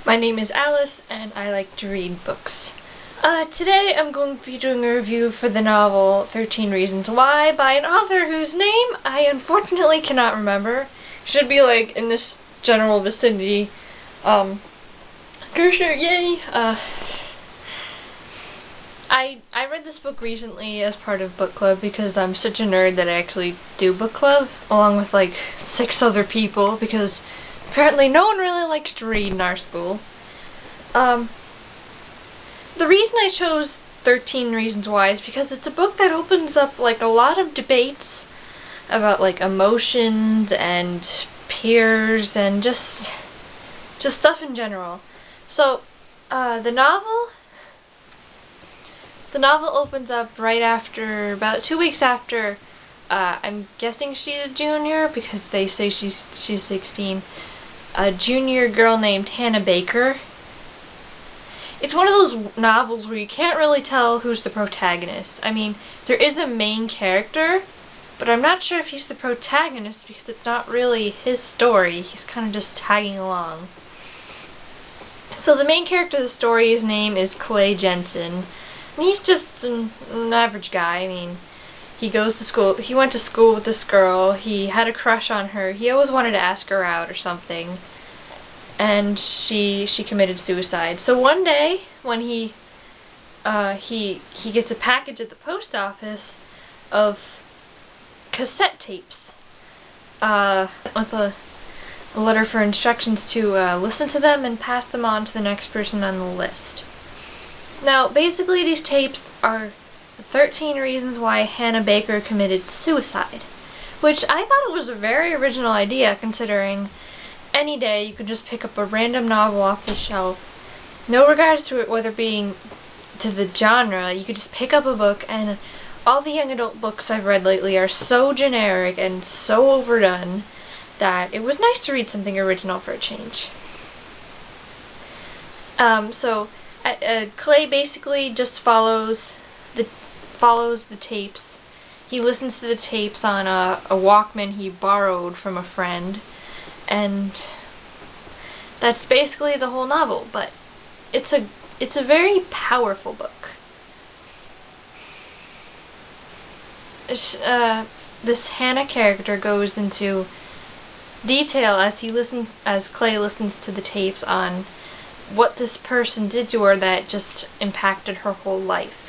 My name is Alice, and I like to read books. Today I'm going to be doing a review for the novel 13 Reasons Why by an author whose name I unfortunately cannot remember. Should be like in this general vicinity. Gersher, yay! I read this book recently as part of book club because I'm such a nerd that I actually do book club along with like 6 other people because apparently no one really likes to read in our school. The reason I chose 13 Reasons Why is because it's a book that opens up like a lot of debates about like emotions and peers and just stuff in general. So, the novel opens up right after, about 2 weeks after, I'm guessing she's a junior because they say she's 16, a junior girl named Hannah Baker. It's one of those novels where you can't really tell who's the protagonist. I mean, there is a main character, but I'm not sure if he's the protagonist because it's not really his story. He's kind of just tagging along. So the main character of the story, his name is Clay Jensen. And he's just an average guy. I mean, he goes to school. He went to school with this girl. He had a crush on her. He always wanted to ask her out or something. And she committed suicide. So one day, when he gets a package at the post office of cassette tapes, with a letter for instructions to listen to them and pass them on to the next person on the list. Now, basically these tapes are 13 reasons why Hannah Baker committed suicide, which I thought it was a very original idea considering any day you could just pick up a random novel off the shelf, no regards to it whether being to the genre. You could just pick up a book, and all the young adult books I've read lately are so generic and so overdone that it was nice to read something original for a change. Clay basically just follows the tapes. He listens to the tapes on a Walkman he borrowed from a friend, and that's basically the whole novel. But it's a very powerful book. This Hannah character goes into detail as Clay listens to the tapes on what this person did to her that just impacted her whole life.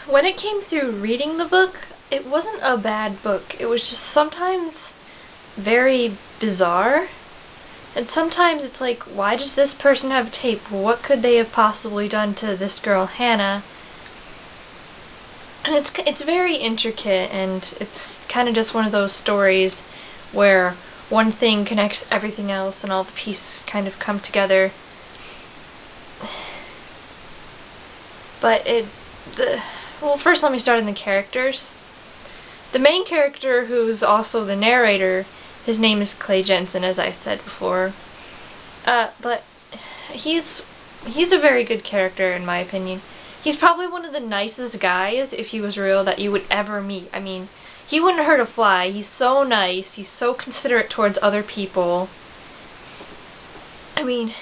When it came through reading the book, it wasn't a bad book. It was just sometimes very bizarre. And sometimes it's like, why does this person have tape? What could they have possibly done to this girl, Hannah? And it's very intricate, and it's kind of just one of those stories where one thing connects everything else and all the pieces kind of come together. But well, first let me start in the characters. The main character, who's also the narrator, his name is Clay Jensen, as I said before. But he's a very good character in my opinion. He's probably one of the nicest guys, if he was real, that you would ever meet. I mean, he wouldn't hurt a fly. He's so nice. He's so considerate towards other people. I mean,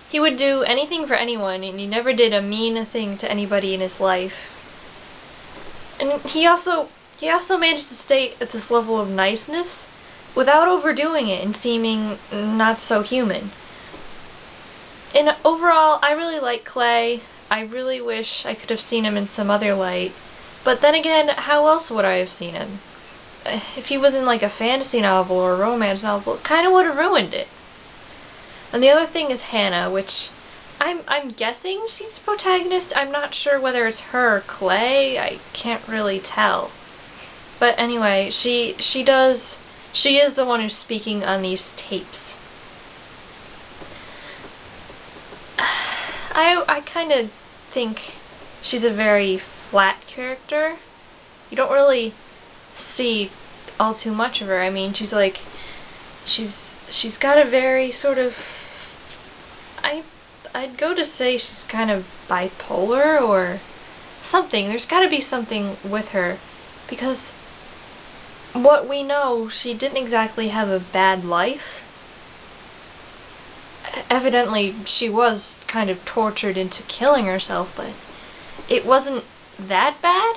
he would do anything for anyone, and he never did a mean thing to anybody in his life. And he also managed to stay at this level of niceness without overdoing it and seeming not so human. And overall, I really like Clay. I really wish I could have seen him in some other light. But then again, how else would I have seen him? If he was in like a fantasy novel or a romance novel, it kind of would have ruined it. And the other thing is Hannah, which I'm guessing she's the protagonist. I'm not sure whether it's her or Clay. I can't really tell. But anyway, she is the one who's speaking on these tapes. I kind of think she's a very flat character. You don't really see all too much of her. I mean, she's got a very sort of, I'd go to say she's kind of bipolar or something. There's got to be something with her, because what we know, she didn't exactly have a bad life. evidently she was kind of tortured into killing herself, but it wasn't that bad.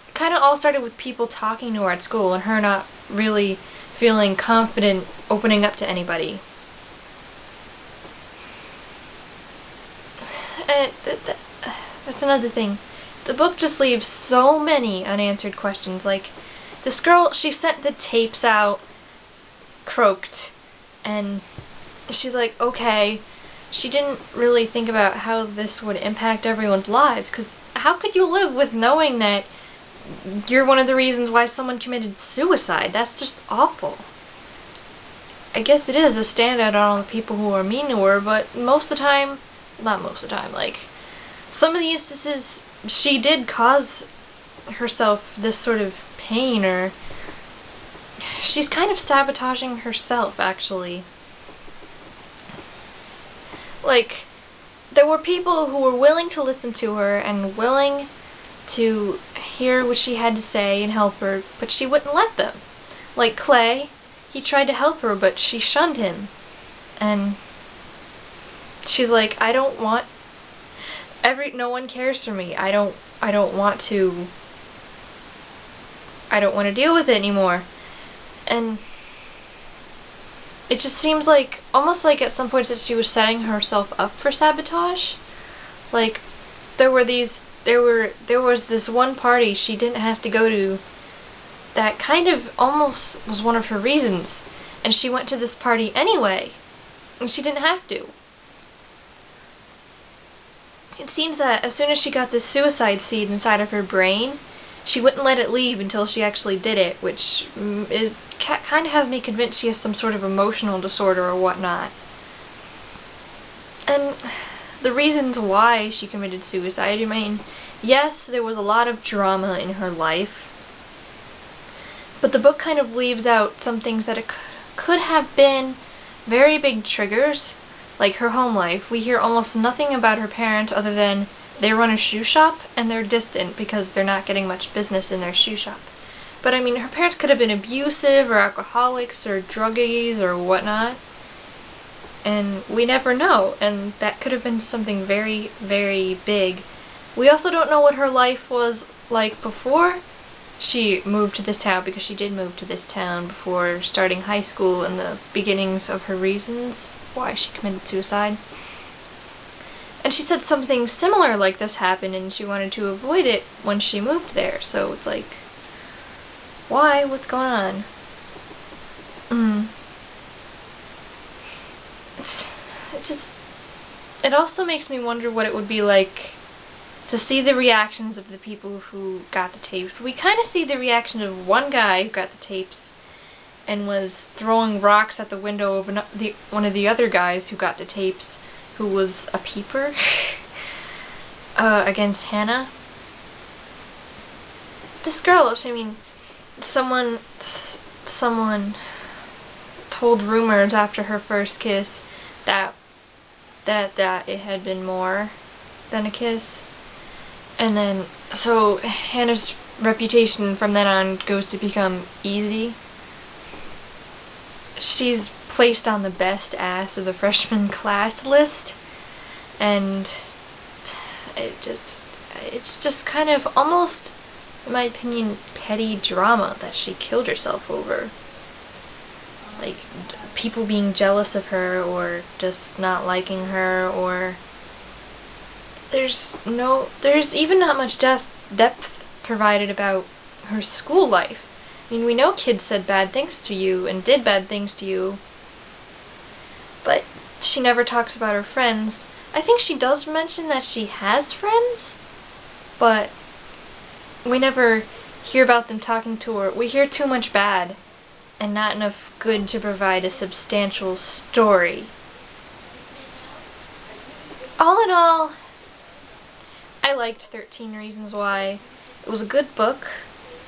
It kind of all started with people talking to her at school and her not really feeling confident opening up to anybody. And that's another thing. The book just leaves so many unanswered questions. Like, this girl, she sent the tapes out croaked, and she's like, okay. She didn't really think about how this would impact everyone's lives, because how could you live with knowing that you're one of the reasons why someone committed suicide? That's just awful. I guess it is a standout on all the people who are mean to her, but most of the time, not most of the time, like, some of the instances, she did cause herself this sort of pain, or she's kind of sabotaging herself, actually. Like, there were people who were willing to listen to her and willing to hear what she had to say and help her, but she wouldn't let them. Like Clay, he tried to help her, but she shunned him. And she's like, I don't want no one cares for me. I don't want to deal with it anymore. And it just seems like, almost like at some points that she was setting herself up for sabotage. Like, there was this one party she didn't have to go to that kind of almost was one of her reasons. And she went to this party anyway. And she didn't have to. It seems that as soon as she got this suicide seed inside of her brain, she wouldn't let it leave until she actually did it, which it kind of has me convinced she has some sort of emotional disorder or whatnot. And the reasons why she committed suicide, I mean, yes, there was a lot of drama in her life, but the book kind of leaves out some things that it could have been very big triggers, like her home life. We hear almost nothing about her parents other than they run a shoe shop and they're distant because they're not getting much business in their shoe shop. But I mean, her parents could have been abusive or alcoholics or druggies or whatnot. And we never know, and that could have been something very, very big. We also don't know what her life was like before she moved to this town, because she did move to this town before starting high school, and the beginnings of her reasons why she committed suicide. And she said something similar like this happened and she wanted to avoid it when she moved there. So it's like, why? What's going on? It also makes me wonder what it would be like to see the reactions of the people who got the tapes. We kind of see the reaction of one guy who got the tapes and was throwing rocks at the window of one of the other guys who got the tapes, who was a peeper, against Hannah. This girl, I mean, someone told rumors after her first kiss that it had been more than a kiss. And then, so Hannah's reputation from then on goes to become easy. She's placed on the best ass of the freshman class list, and it's just kind of almost, in my opinion, petty drama that she killed herself over. Like, people being jealous of her, or just not liking her, or there's even not much depth provided about her school life. I mean, we know kids said bad things to you and did bad things to you, but she never talks about her friends. I think she does mention that she has friends, but we never hear about them talking to her. We hear too much bad and not enough good to provide a substantial story. All in all, I liked 13 Reasons Why. It was a good book.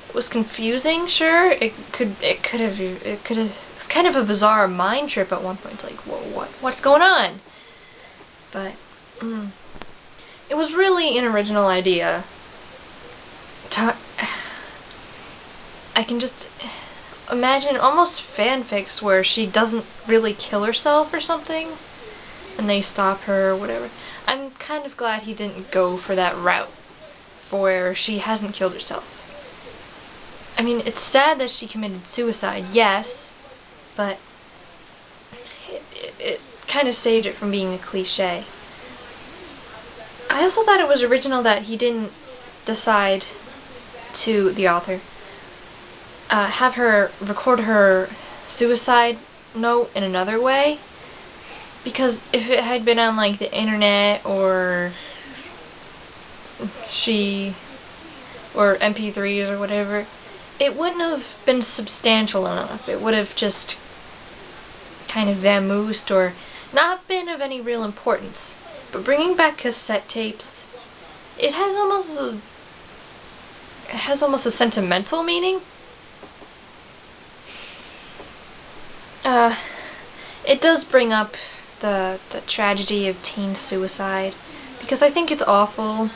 It was confusing, sure. It could have. It's kind of a bizarre mind trip at one point. It's like, whoa, what's going on? But it was really an original idea. imagine almost fanfics where she doesn't really kill herself or something, and they stop her or whatever. I'm kind of glad he didn't go for that route, for where she hasn't killed herself. I mean, it's sad that she committed suicide, yes, but it kind of saved it from being a cliche. I also thought it was original that he didn't decide to, the author, have her record her suicide note in another way, because if it had been on like the internet or MP3s or whatever, it wouldn't have been substantial enough. It would have just kind of vamoosed or not been of any real importance. But bringing back cassette tapes, it has almost a sentimental meaning. It does bring up the tragedy of teen suicide, because I think it's awful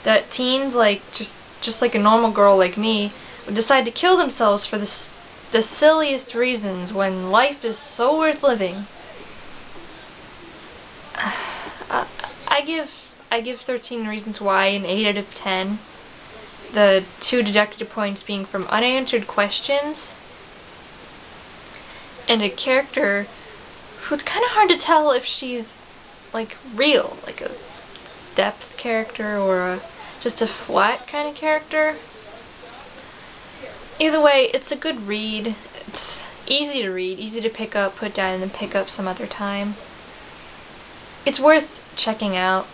that teens, like just like a normal girl like me, would decide to kill themselves for the silliest reasons when life is so worth living. I give 13 Reasons Why an 8 out of 10. The 2 deducted points being from unanswered questions and a character who's kind of hard to tell if she's like real, like a depth character or just a flat kind of character. Either way, it's a good read. It's easy to read, easy to pick up, put down, and then pick up some other time. It's worth checking out.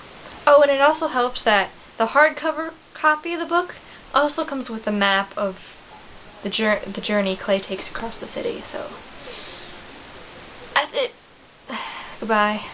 Oh, and it also helps that the hardcover copy of the book also comes with a map of the journey Clay takes across the city, so that's it. Goodbye.